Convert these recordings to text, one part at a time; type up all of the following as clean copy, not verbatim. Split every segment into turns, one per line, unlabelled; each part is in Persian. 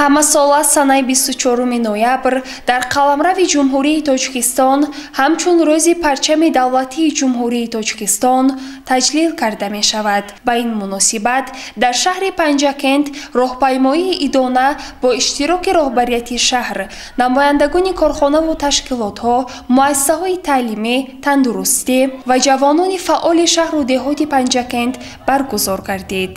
ҳамасола санаи 24 ноябр дар қаламрави ҷумҳурии Тоҷикистон ҳамчун рӯзи парчами давлатии ҷумҳурии Тоҷикистон таҷлил карда мешавад. Ба ин муносибат дар шаҳри Панҷакент роҳпаймоии идона бо иштироки роҳбарияти шаҳр, намояндагони корхонаву ташкилотҳо, муассисаҳои таълимӣ, тандурустӣ ва ҷавонони фаъоли шаҳру деҳоти Панҷакент баргузор гардид.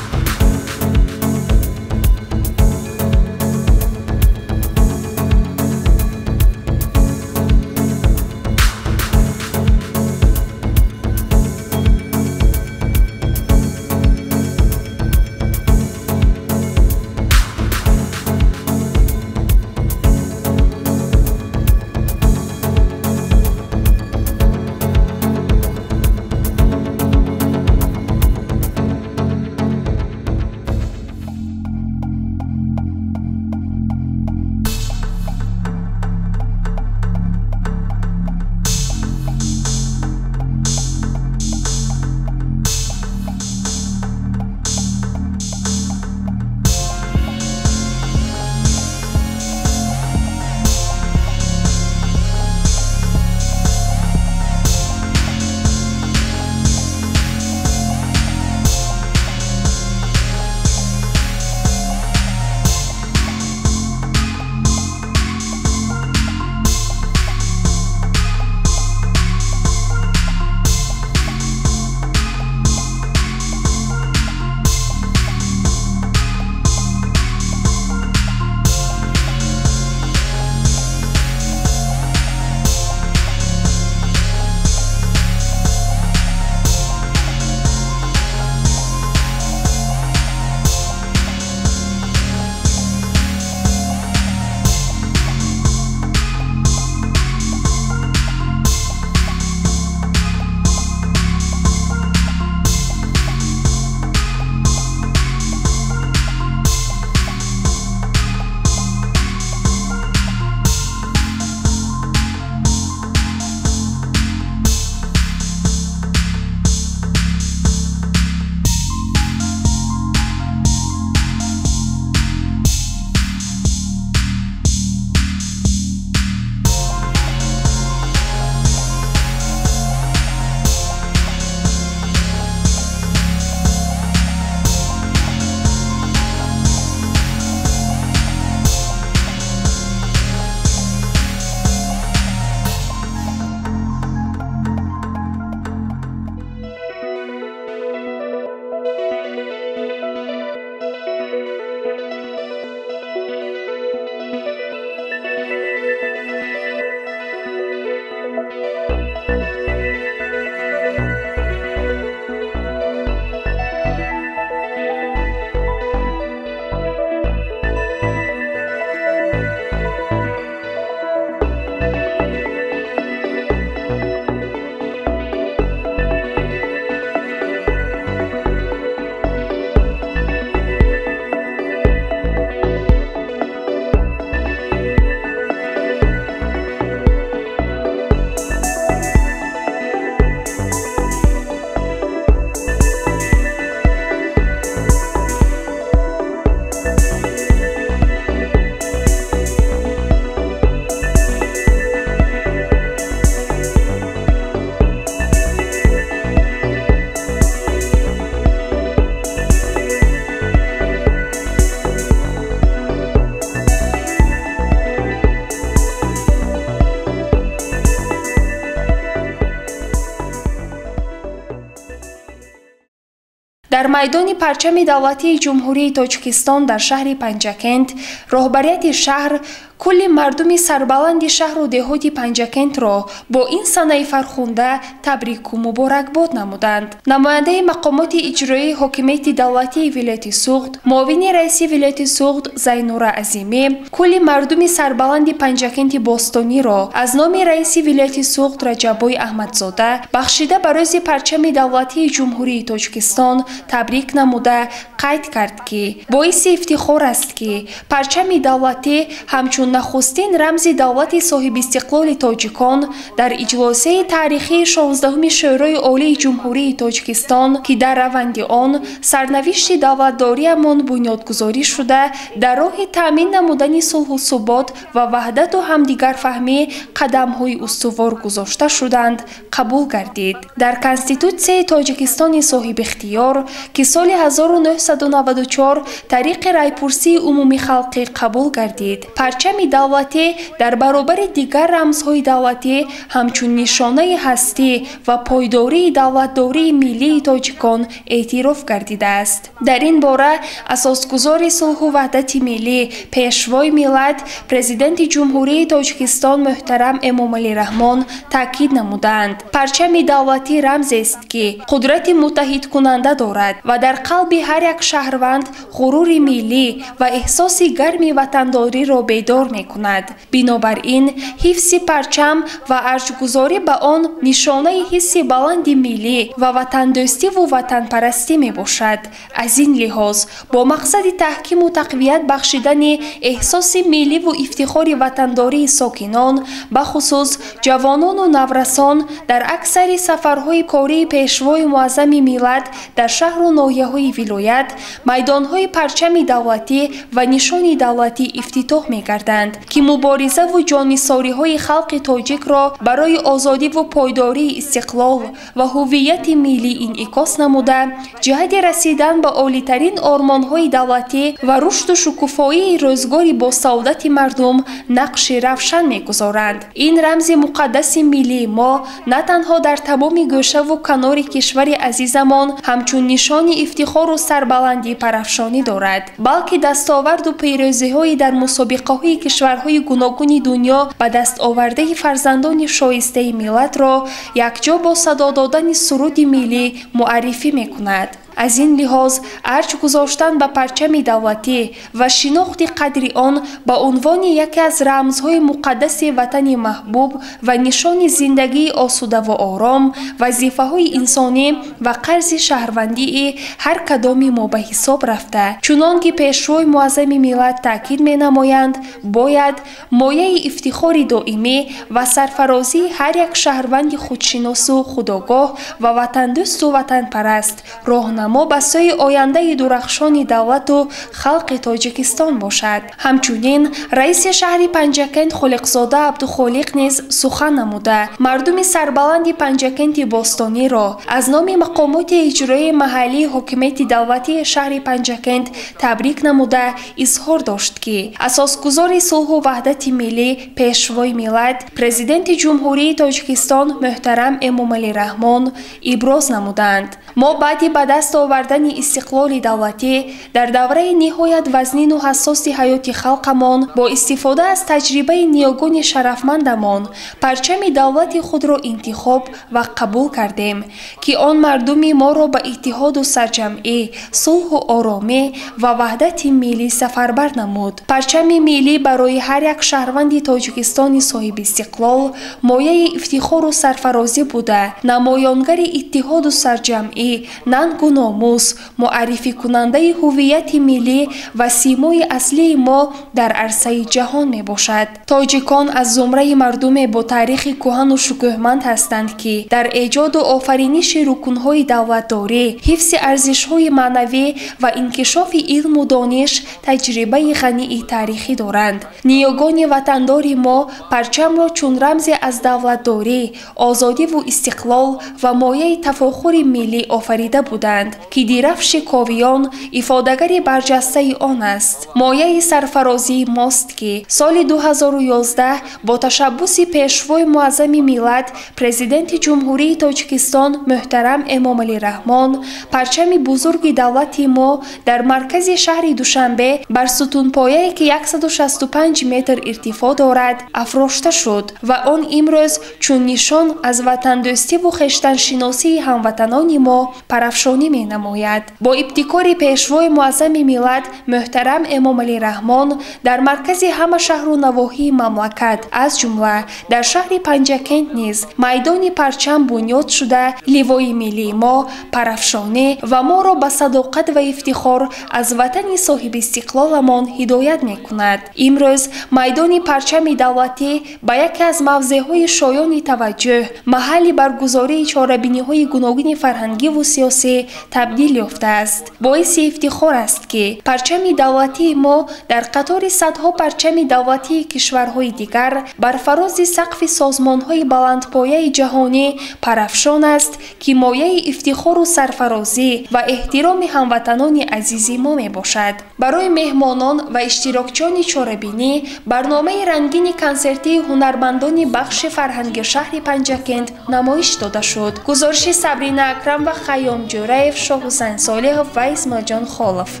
در میدان پرچم دولتی جمهوری تاجیکستان در شهر پنجکент راهبریت شهر کل مردم سربلند شهر و دهات پنجکent را با این صحنه فرخنده تبریک و مبارک باد نمودند. نماینده مقامات اجرایی حاکمیت دولتی ولایت سوغد، معاون رئیس ولایت سوغد زینور عظیمی، کل مردم سربلند پنجکent باستانی را از نام رئیس ولایت سوغد رجبای احمدزاده بخشیده به روز پرچم دولتی جمهوری تاجیکستان تبریک نموده قید کرد که باعث افتخار است که پرچم دولتی همچون نخستین رمز دولت صاحب استقلال تاجیکان در اجلاس تاریخی 16 شورای عالی جمهوری تاجیکستان که در روند آن سرنوشت دولتداریمان بنیادگذاری شده در راه تامین نمودن صلح و ثبات و وحدت و همدیگر فهمی قدم‌های استوار گذاشته شدند قبول گردید. در کنستیتوسیون تاجیکستان صاحب اختیار که سال 1994 طریق رایپرسی عمومی خلقی قبول گردید، پرچم دولتی در برابر دیگر رمزهای دولتی همچون نشانه هستی و پایداری دولتداری ملی تاجیکان اعتراف گردیده است. در این باره اساسگزار صلح و وحدت ملی پیشوای ملت پرزیدنت جمهوری تاجیکستان محترم امامعلی رحمان تاکید نمودند پرچم دولتی رمزی است که قدرت متحد کننده دارد و در قلب هر یک شهروند غرور ملی و احساس گرم وطنداری را بیدار میکند. بنابراین حفظ پرچم و ارجگذاری به آن نشانه حس بلند ملی و وطن دوستی و وطن پرستی می باشد. از این لحاظ با مقصد تحکیم و تقویت بخشیدن احساس ملی و افتخار وطنداری ساکنان به خصوص جوانان و نورسان در اکثر سفرهای کاری پیشوای معظم ملت در شهر و ناحیه‌های ولایت میدانهای پرچم دولتی و نشان دولتی افتتاح می‌گردند که مبارزه و جان‌نثاری‌های خلق تاجیک را برای آزادی و پایداری استقلال و هویت ملی انعکاس نموده جهت رسیدن به عالی‌ترین آرمان‌های دولتی و رشد و شکوفایی روزگاری با سعادت مردم نقش روشن می‌گذارند. این رمز مقدس ملی ما نه تنها در تمام گوشه و کنار کشور عزیزمان همچون نشان افتخار و سربلندی پرافشانی دارد، بلکه دستاورد و پیروزی‌های در مسابقه‌های کشورهای گوناگون دنیا به دست آورده فرزندان شایسته ملت را یکجا با صدا دادن سرود ملی معرفی می‌کند. از این لحاظ ارج گذاشتن به پرچم دولتی و شناخت قدر آن به عنوان یکی از رمزهای مقدس وطن محبوب و نشان زندگی آسوده و آرام وظیفه‌های انسانی و قرض شهروندی هر کدام ما به حساب رفته، چنان که پیشروی معظم ملت تاکید می‌نمایند باید مایه افتخار دائمی و سرفرازی هر یک شهروند خودشناس و خودآگاه و وطن دوست و وطن پرست راهنما به سوی آینده درخشان دولت و خلق تاجیکستان باشد. همچنین رئیس شهر پنجکent خالقزاده عبدالخالق نیز سخن نموده مردم سربلند پنجکent باستانی را از نام مقامات اجرایی محلی حاکمیت دولتی شهر پنجکent تبریک نموده اظهار داشت که اساسگزار صلح و وحدت ملی پیشوای ملت پرزیدنت جمهوری تاجیکستان محترم امامعلی رحمان ابراز نمودند ما بعد به دست آوردن استقلال دولتی در دوره نهایت وزنین و حساس حیات خلقمان با استفاده از تجربه نیاگون شرفمندمان پرچم دولت خود را انتخاب و قبول کردیم که آن مردم ما را به اتحاد و سرجمعی، صلح و آرامی و وحدت ملی سفربر نمود. پرچم ملی برای هر یک شهروند تاجیکستان صاحب استقلال مایه افتخار و سرفرازی بوده، نمایانگر اتحاد و سرجمعی، ننگ و ناموس، معرفی کننده هویت ملی و سیمای اصلی ما در عرصه جهان می باشد. تاجیکان از زمره مردم با تاریخ کهن و شکوهمند هستند که در ایجاد و آفرینش رکنهای دولتداری، حفظ ارزش‌های معنوی و انکشاف علم و دانش تجربه غنی تاریخی دارند. نیاگان وطندار ما پرچم را چون رمز از دولتداری، آزادی و استقلال و مایه تفاخر ملی آفریده بودند. می‌کنند که درفش کاویان افاده‌گری برجسته آن است. مایه سرفرازی ماست که سال 2011 با تشبث پیشوای معظم ملت پرزیدنت جمهوری تاجیکستان محترم امامعلی رحمان پرچم بزرگ دولت ما در مرکز شهر دوشنبه بر ستونپایه‌ای که 165 متر ارتفاع دارد افراشته شد و آن امروز چون نشان از وطن دوستی و خویشتن‌شناسی هموطنان ما پرافشانی می‌نماید. با ابتکار پیشوای معظم ملت محترم امامعلی رحمان در مرکز همه شهر و نواحی مملکت از جمله در شهر پنجکند نیز میدان پرچم بنیاد شده لیوای ملی ما پرافشانی و ما را به صداقت و افتخار از وطن صاحب استقلالمان هدایت می‌کند. امروز میدان پرچم دولتی به یکی از موضع‌های شایان توجه محل برگزاری چهاربینی‌های گوناگون فرهنگی و سیاسی تبدیل یافته است. باعث افتخار است که پرچم دولتی ما در قطار صدها پرچم دولتی کشورهای دیگر بر فراز سقف سازمان‌های بلندپایه جهانی پرافشان است که مایه افتخار و سرفرازی و احترام هموطنان عزیز ما می باشد. برای مهمانان و اشتراکچیان چهاربینی برنامه رنگین کنسرتی هنرمندان بخش فرهنگ شهر پنجکند نمایش داده شد. گزارش صبرین اکرم و خیام جوریف، شاه حسین صالح و اسماعیل جان خالف.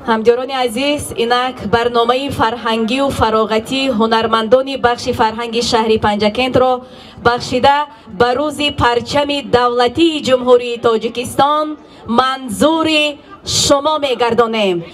همجاران عزیز، اینک برنامه فرهنگی و فراغتی هنرمندان بخش فرهنگ شهر پنجکند را بخشیده به روز پرچم دولتی جمهوری تاجیکستان منظور شما می‌گردانیم.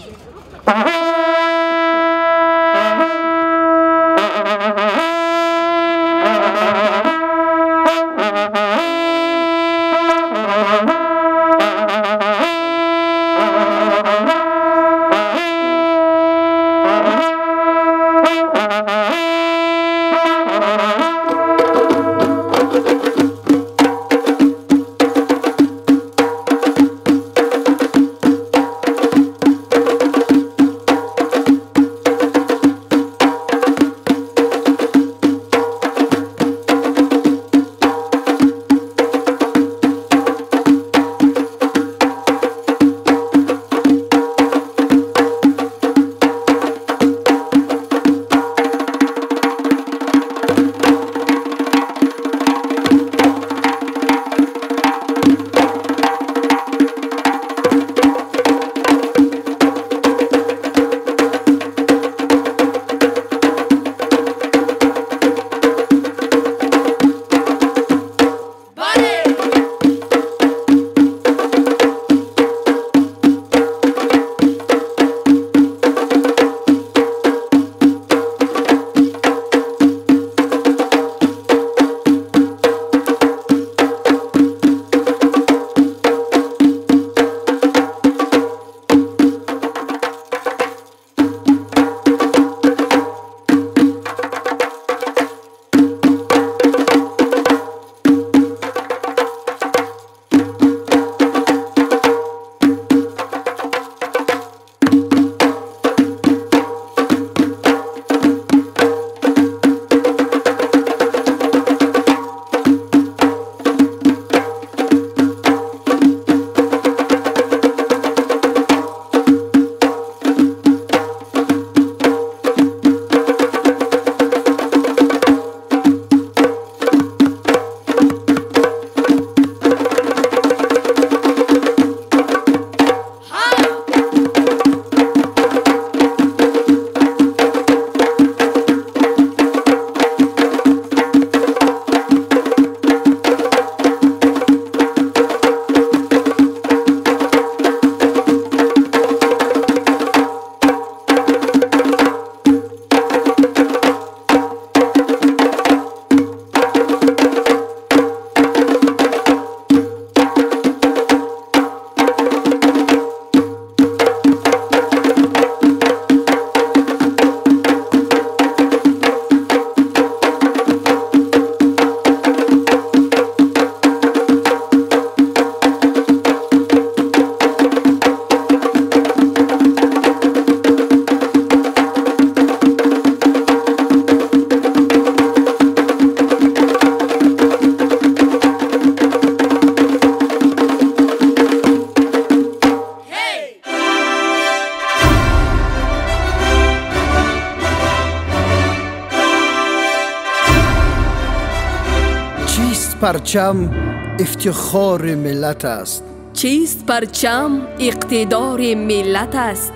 چیست پرچم افتخار ملت است؟
چیست پرچم اقتدار ملت است؟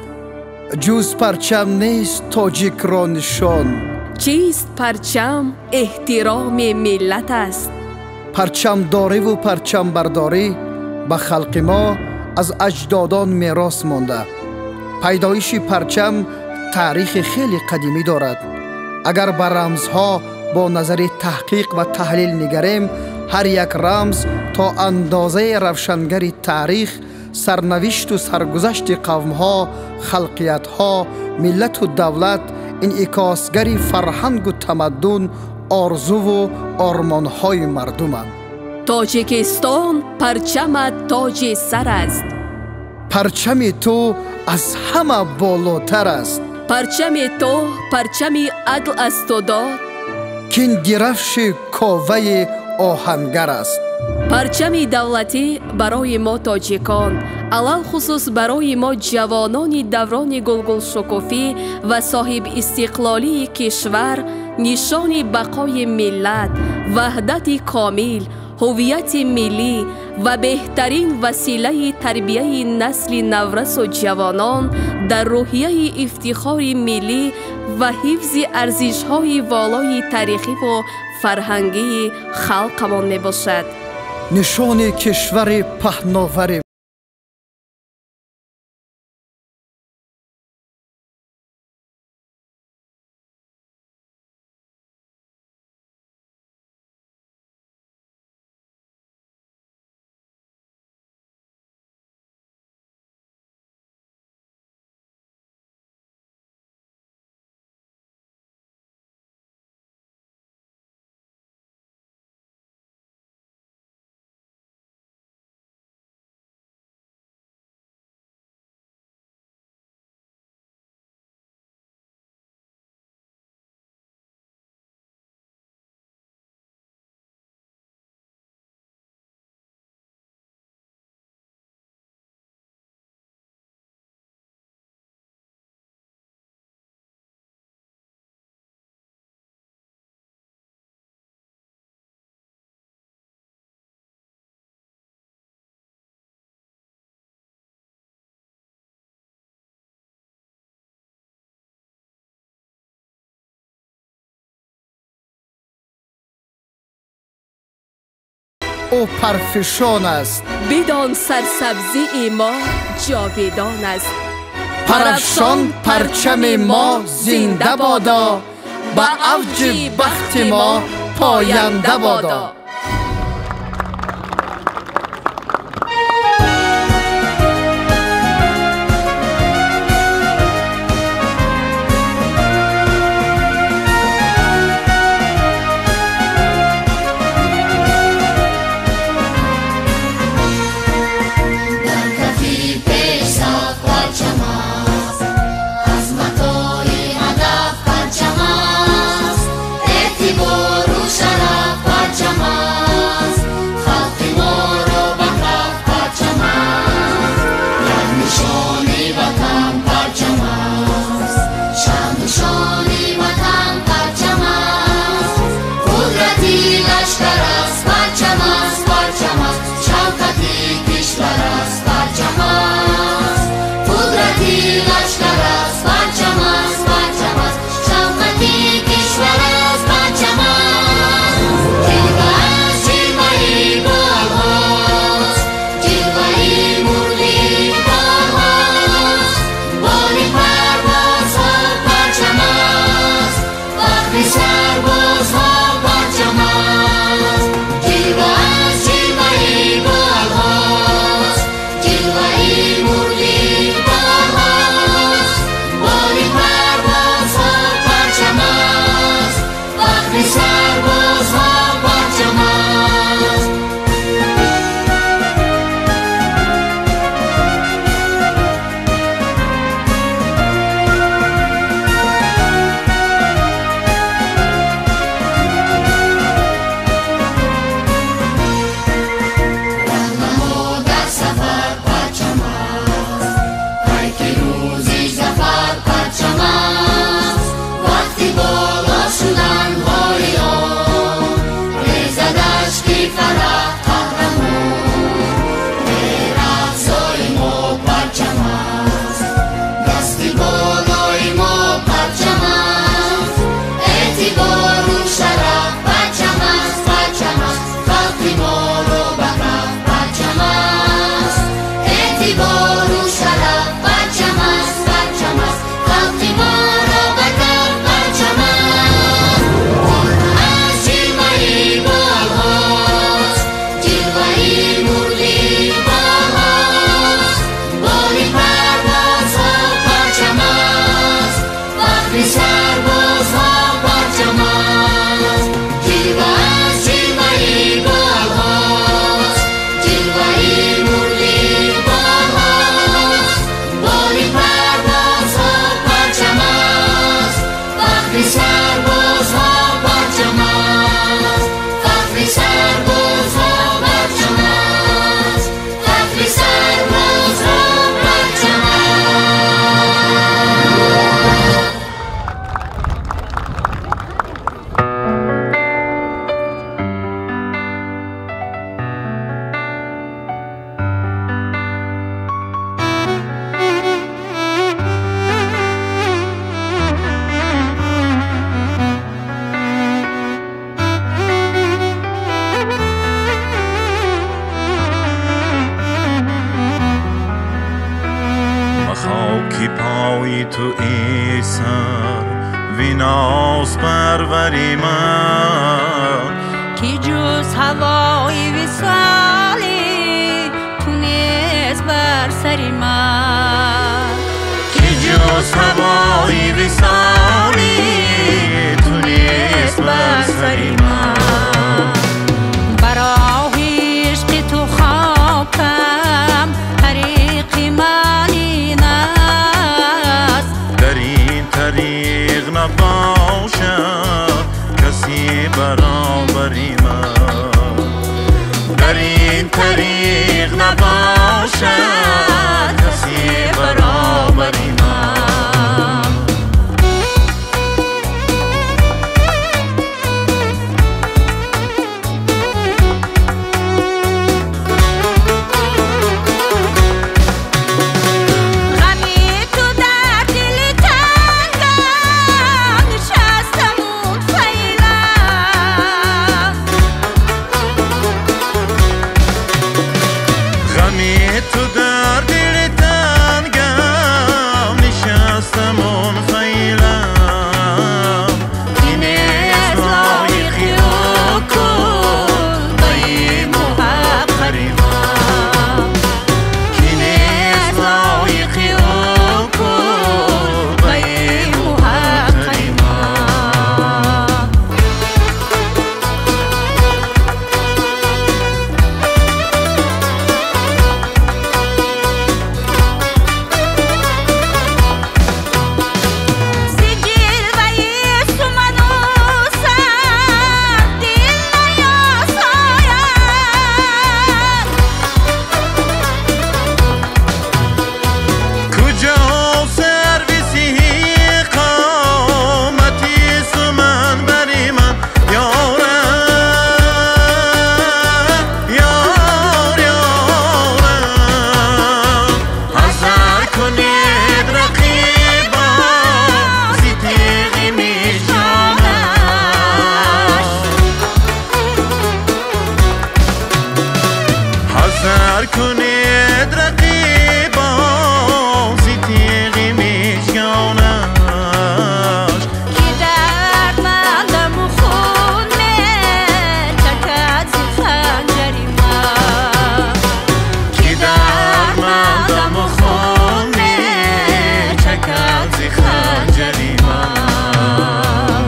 جز پرچم نیست تاجیک را نشان.
چیست پرچم احترام ملت است؟
پرچم داری و پرچم برداری به خلق ما از اجدادان میراث مانده. پیدایش پرچم تاریخ خیلی قدیمی دارد. اگر به رمزها با نظر تحقیق و تحلیل نگریم، هر یک رمز تا اندازه روشنگر تاریخ، سرنوشت و سرگذشت قومها، خلقیتها، ملت و دولت، انعکاسگر فرهنگ و تمدن، آرزو و آرمانهای مردمند.
تاجیکستان پرچمت تاج سر است.
پرچم تو از همه بالاتر است.
پرچم تو پرچم عدل است و داد.
کین درفش کاوه آهنگر است.
پرچم دولتی برای ما تاجیکان، علل خصوص برای ما جوانان دوران گلگل شکوفی و صاحب استقلالی کشور، نشان بقای ملت، وحدت کامل، هویت ملی و بهترین وسیله تربیه نسل نورس و جوانان در روحیه افتخار ملی و حفظ ارزش‌های والای تاریخی و فرهنگی خلقمان میباشد.
نشان کشور پهناور او پرفشان است.
بدان سرسبزی ما جاودان است.
پرافشان پرچم ما زنده بادا، به اوج بخت ما پاینده بادا.
شرف پرچم ویناس پروری من
کی جز هوای وصالی تونست بر سری من
کی جز هوای وصالی تونست بر سری من
برای عشق تو خاکم طریق من این است
در این طریق نباشد کسی برابری من در این طریق نباشد کسی برابری من تو در دل تنگم نشستم اون خیلم این از لایقی کن با این محقری من این از لایقی کن با این محقری من حذر کنید رقیبان زی تیغی میشگانش
که دردمندم و خون میچکد زی خنجری من
که دردمندم و خون میچکد زی خنجری من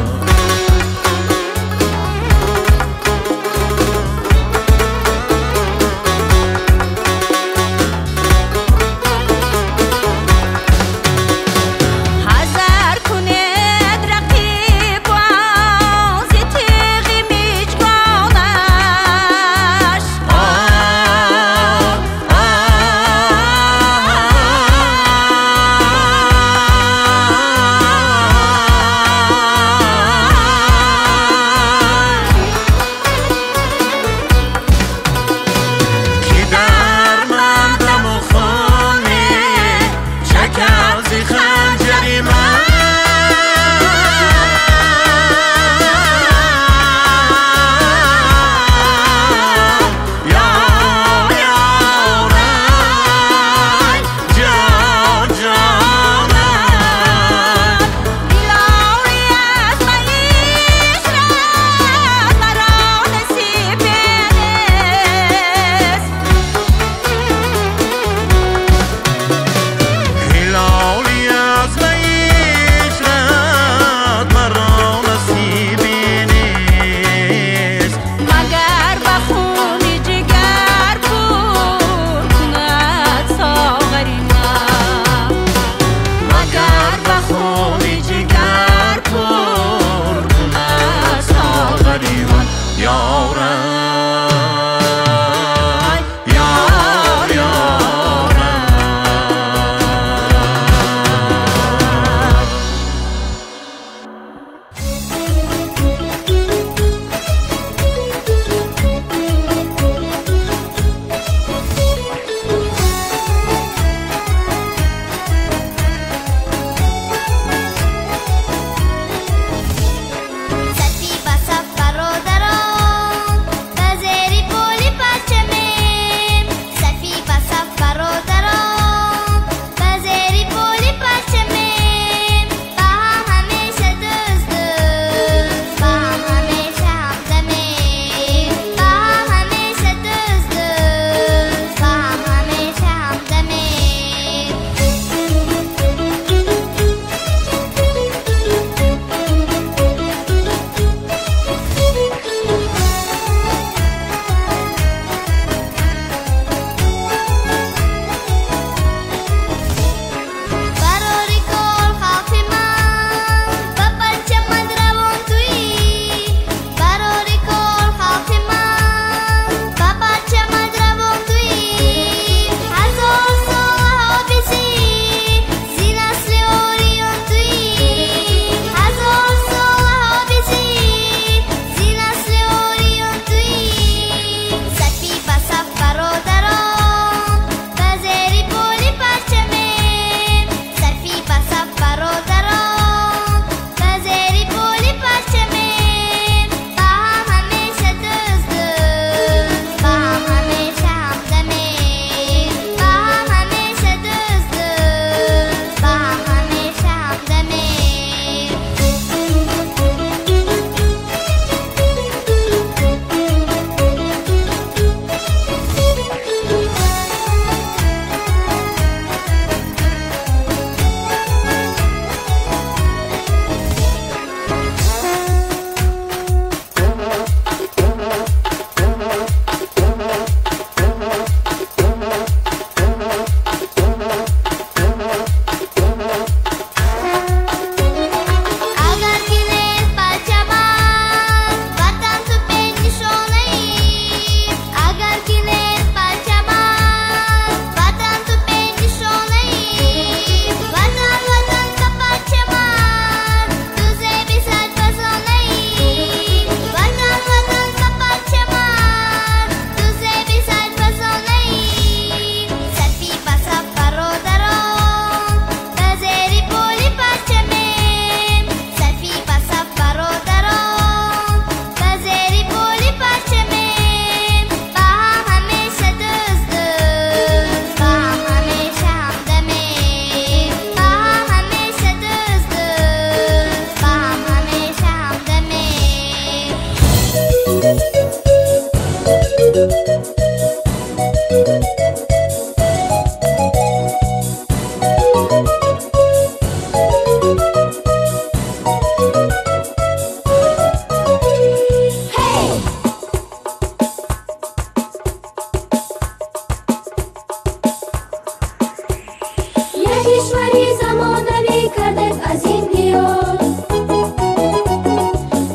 کشوری زمانوی کردک از این دیار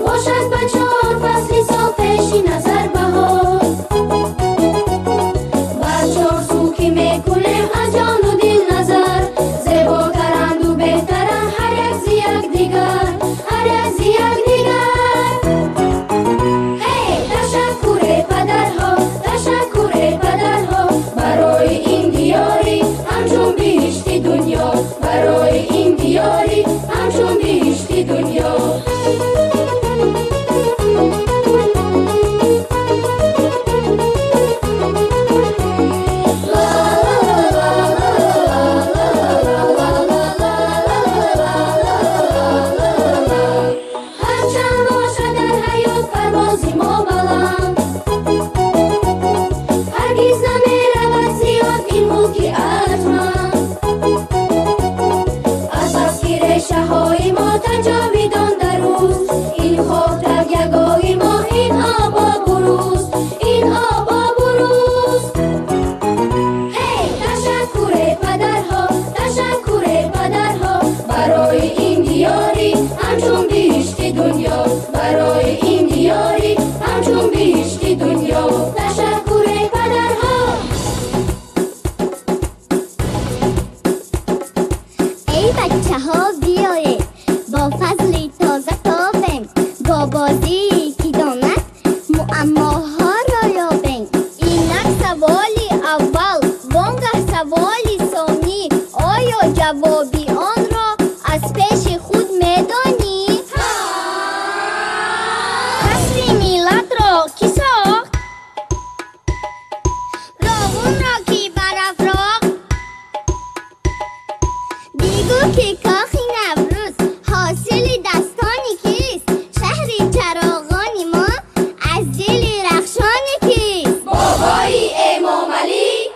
باشد بچه ها فصلی سال پیشی نظر بهار بر چار سو که میکنیم از جان و دل نظر زیباترند و بهترند هر یک زی یک دیگر هر یک زی یک دیگر هی تشکر پدرها برای این دیاری همچون بیشتی دنیا برای این دیاری همچون بیشتی دنیا هرچند باشد در حیات پروازی ما بلند هرگز نمیرود زیاد این ملکی ارجمند از بس که ریشه های ما تجاویدان در روز این خاک در یگاهی ما این آبا بروز این آبا بروز هی تشکر پدرها برای این دیاری همچون بیشتی دنیا برای این دیاری همچون بیشتی دنیا تشکر پدرها
ای بچه ها بیایید با فضلی تازه تابیم با بازی که داند معماها را یابیم اینک سوالی اول وانگه سوالی ثانی آیا جوابی آن را از پیش خود میدانی؟ قصر میلاد را کی ساخت؟ راغون را کی برافراخت؟ دیگو که کاخی نوروز حاصل دستانی کیست؟ شهر چراغانی ما از دل رخشانی کیست؟
بابای امام علی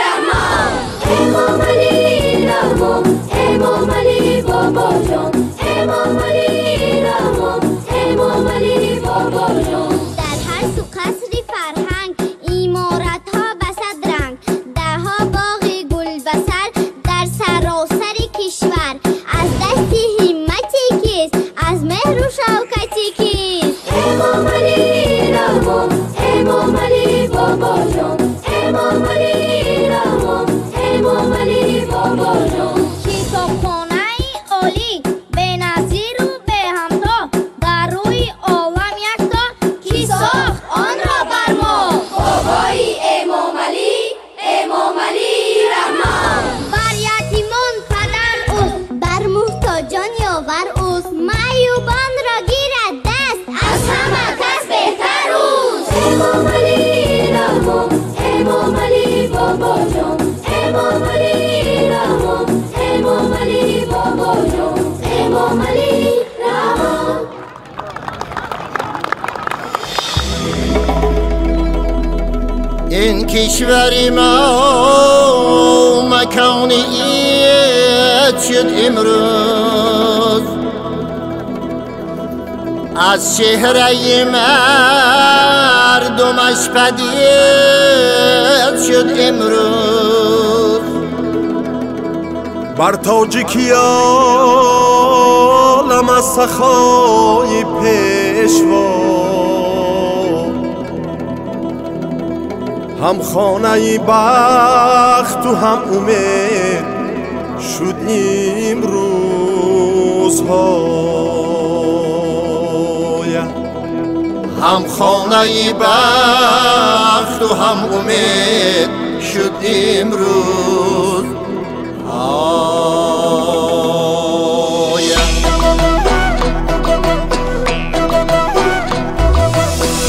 رحمان امام علی رحمان امام علی بابا جان امام علی رحمان امام علی بابا جان
در هر سو قصری فرهنگ ایمارت ها بسد رنگ دهها باغ گل بسر در سراسر کشور از دستی همتی کیست از مهر و شوکتی کیست
امام علی رحمان امام علی بابا جان امام علی رحمان امام علی بابا جان
کتابخانه عالی بنظیر و به همتا در روی عالم یکتا کی ساخت آن را بر ما
بابای امام علی رحمان
بر یتیمان پدر اوست بر محتاجان یاور اوست معیوبان را گیرد دست
از همه کس بهتر اوست امام علی رحمان امام علی بابا جان امام علی رحمان امام علی بابا جان امام علی رحمان
این کشور ما مکانیت شد امروز از چهره مردمش پدید شد امروز
بر تاجیکی عالم از سخای پیشوا هم خانه بخت و هم امید شد امروزهای
هم خانه بخت و هم امید شد امروز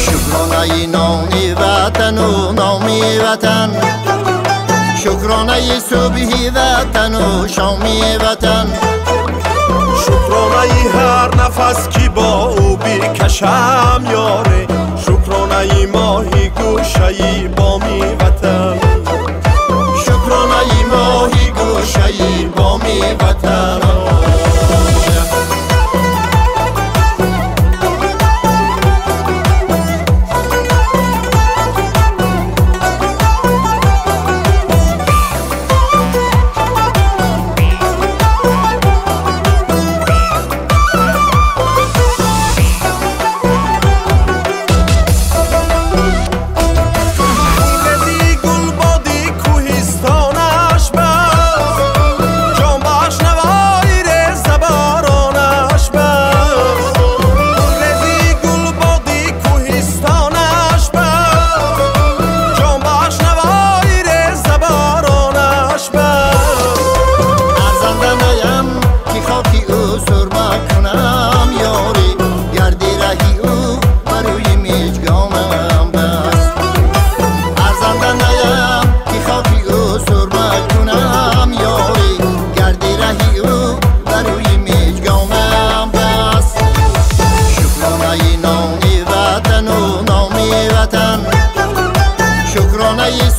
شکرانه نانی وطن و نامی وطن شکرانه صبحی وطن و شامی وطن
شکرانه هر نفس کی با او بکشم یاره شکرانه شکرانه ماهی گوشه بامی وطن
شکرانه ماهی گوشه بامی وطن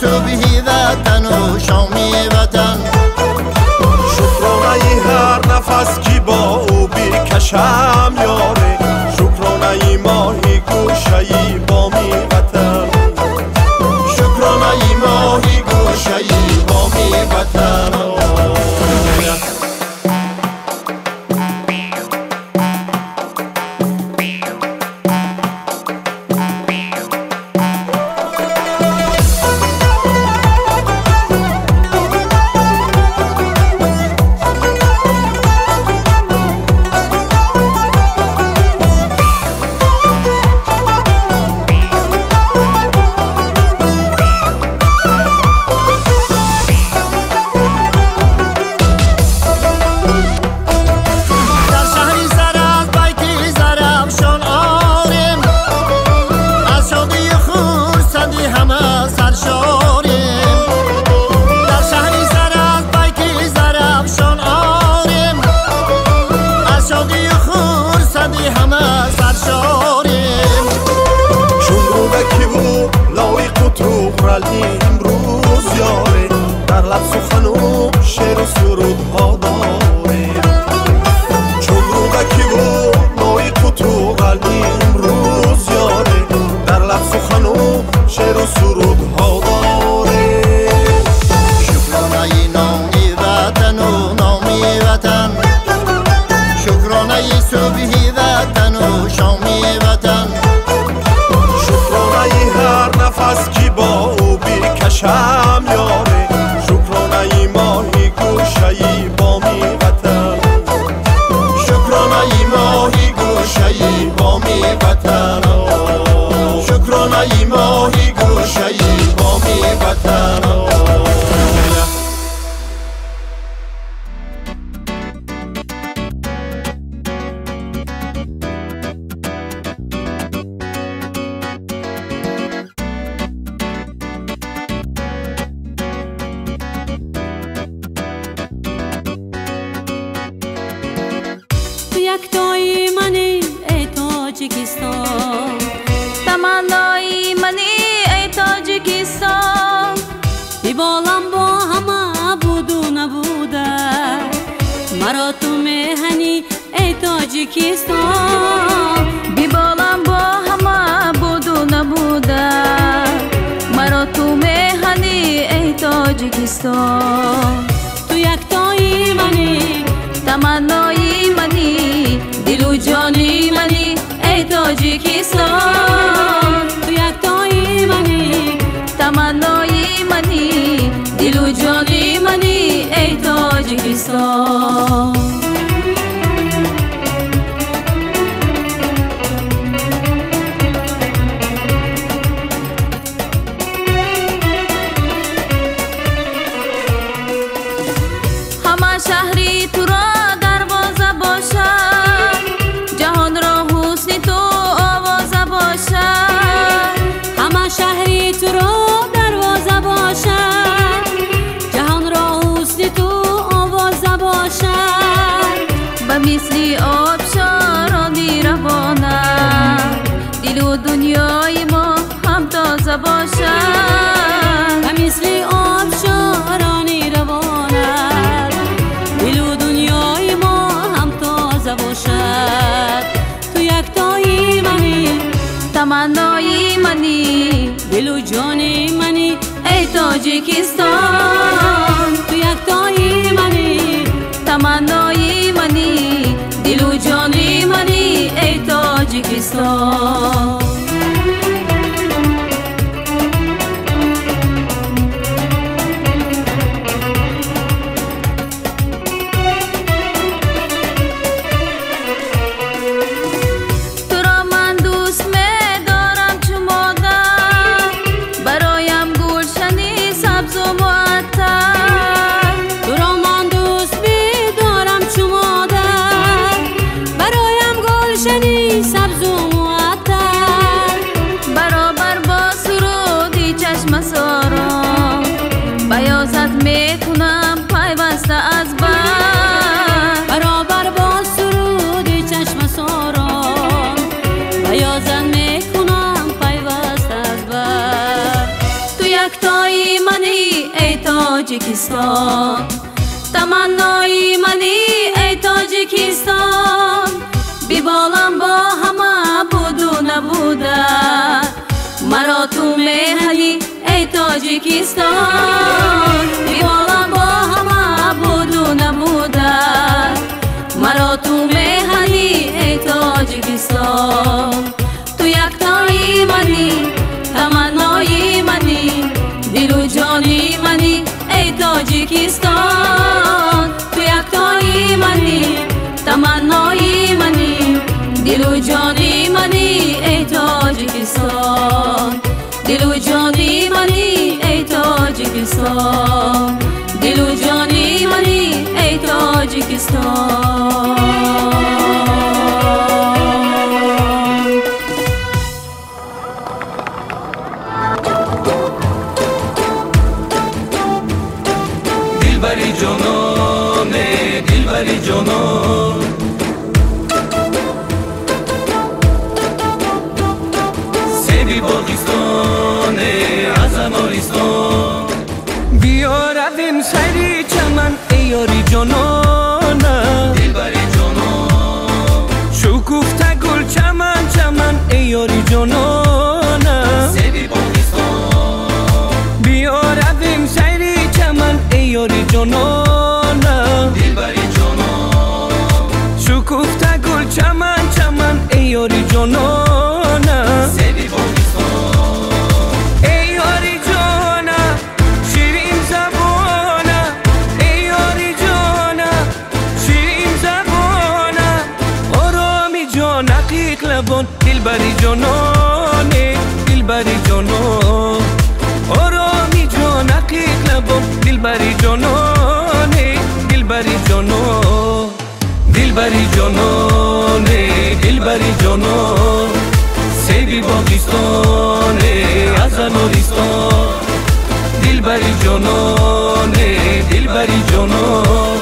صبحی وطن و شامی وطن
شکرانه هر نفس کی با او بیکشم یاره شکرانه ماهی گوشه بامی وطن
شکرانه ماهی گوشه بامی وطن
امروز یاره در لب سخن و شعر و سرود ها داره چون رودکی و لایق و تو قلبی امروز یاره در لب سخن و شعر و سرود ها داره
شکرانه نامی وطن و نامی وطن شکرانه صبحی وطن و شامی وطن
شکرانه هر نفس کی با او بیکشم یاره شکرانه ماهی گوشه بامی وطن
شکرانه ماهی گوشه بامی وطن شکرانه ماهی گوشه بامی وطن
یکتای منی ای تاجیکستان
تمنای منی ای تاجیکستان
بیبالم با همه بود و نبوده مرا تو مهنی ای تاجیکستان
بیبالم با همه بود و نبوده مرا تو مهنی ای تاجیکستان
تو یکتای منی
تمنای منی دل و جانی منی ای تاجیکستان
تو یکتای منی
تمنای منی دل و جانی منی ای تاجیکستان همه شهری تو را دروازه باشد جهان را حسن تو آوازه باشد
همه شهری تو را دروازه باشد جهان را حسن تو آوازه باشد
به مثل آبشارانی روانه دل و دنیای ما تازه باشد
و مثل آب شارانی روانت دل و دنیای ما هم تازه باشد تو یکتایی منی
تمنای منی
دل و جانی منی ای تاجیکستان تو یکتایی منی
تمنای منی دل و جانی منی ای تاجیکستان تاجیکستان تمنای منی ای تاجیکستان بیبالم با همه بود و نبوده مرا تو میهنی ای تاجیکستان بیبالم با همه بود و نبوده مرا تو میهنی ای تاجیکستان تو یکتایی منی تمنای منی دل و جانی منی ای تاجیکستان تو یکتایی منی تمنای منی دل و جانی منی ای تاجیکستان دل و جانی منی ای تاجیکستان دل و جانی منی ای تاجیکستان
دلبری جانانه دلبری جانان سیبی باغستانه از امارستان بیا رویم سری چمن ای یاری جانانه دلبری جانان شکوفته گل چمن چمن ای یاری جانانه سیبی باغستان بیا رویم سری چمن ای یاری جانانه دلبری جانان شکوفته گل چمن چمن ای یاری جانانه سیبی باغستان ای یاری جانه شیرین زبانه ای یاری جانه شیرین زبانه آرامی جان عقیق لبان دلبری جانانه دلبری جانان آرامی جان عقیق لبان دلبری جانانه دلبری جانان دلبری جانانه دلبری جانان سیبی باغستانه از انارستان دلبری جانانه دلبری جانان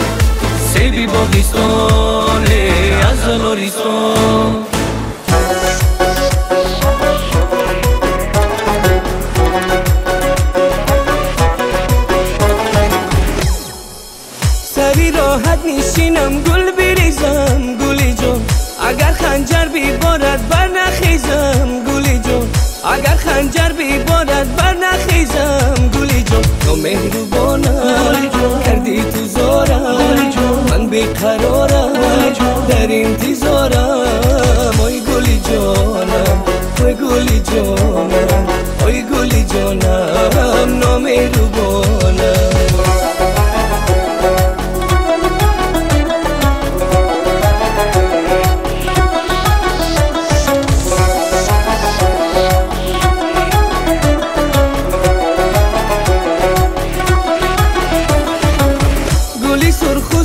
سیبی باغستانه از انارستان سری راحت نیشینم گل بریزم گلی جون اگر خنجر بیبارد بر نخیزم گلی جون اگر خنجر بیبارد بر نخیزم گلی جون تو مهربانم کردی تو زارم من بیقرارم در انتظارم اوی گلی جانم اوی گلی جانم اوی گلی جانم نامهربانم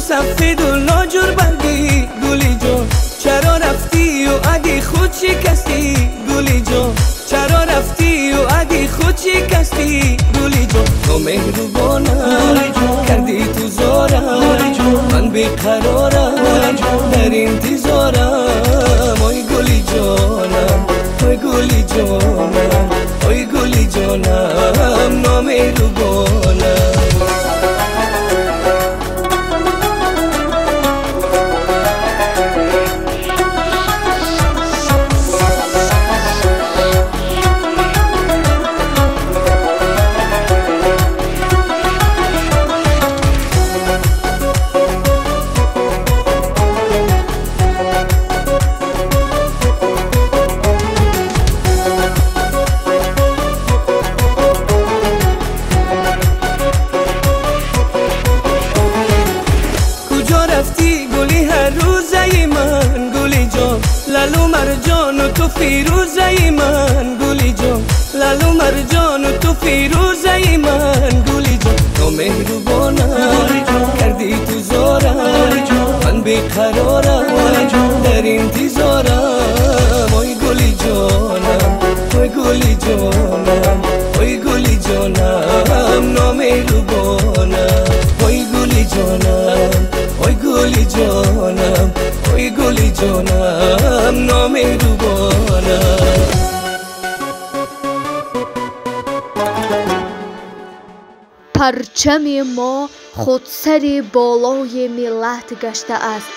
سفید و لاجور برگی گلی جان چرا رفتی و اگه خود شکستی گلی جان چرا رفتی و اگه خود شکستی گلی جان تو مهربانم کردی تو زارم من بیقرارم در انتظارم اوی گلی جانم اوی گلی جانم اوی گلی جانم جانم نامهربانم لالو مرجان و تو فیروزه من گلی جان لالو مرجان و تو فیروزه من گلی جان تو مهربانم کردی تو زارم من بیقرارم در انتظارم اوی گلی جانم اوی گلی جانم اوی گلی جانم نامهربانم اوی گلی جانم اوی گلی جانم اوی گلی جانم نامهربانم
پرچم ما خودسر بالای ملت گشته است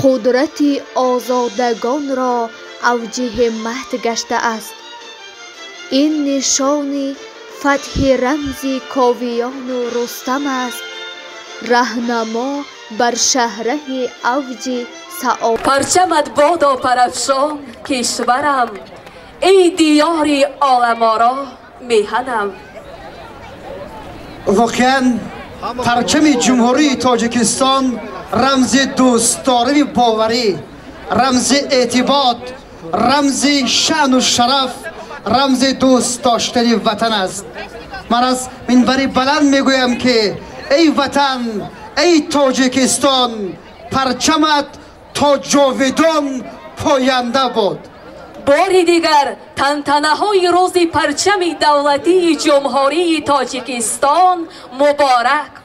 قدرت آزادگان را اوج همت گشته است این نشان فتح رمز کاویان و رستم است رهنما بر شهره اوج سعادت
پرچمت بادا پرافشان کشورم ای دیار عالم آرا میهنم
واقعا پرچم جمهوری تاجیکستان رمز دوستداری باوری رمز اعتماد رمز شأن و شرف رمز دوست داشتن وطن است من از منبر بلند میگویم که ای وطن ای تاجیکستان پرچمت تا جاودان پاینده بود
باری دیگر تنتنه های روز پرچم دولتی جمهوری تاجیکستان مبارک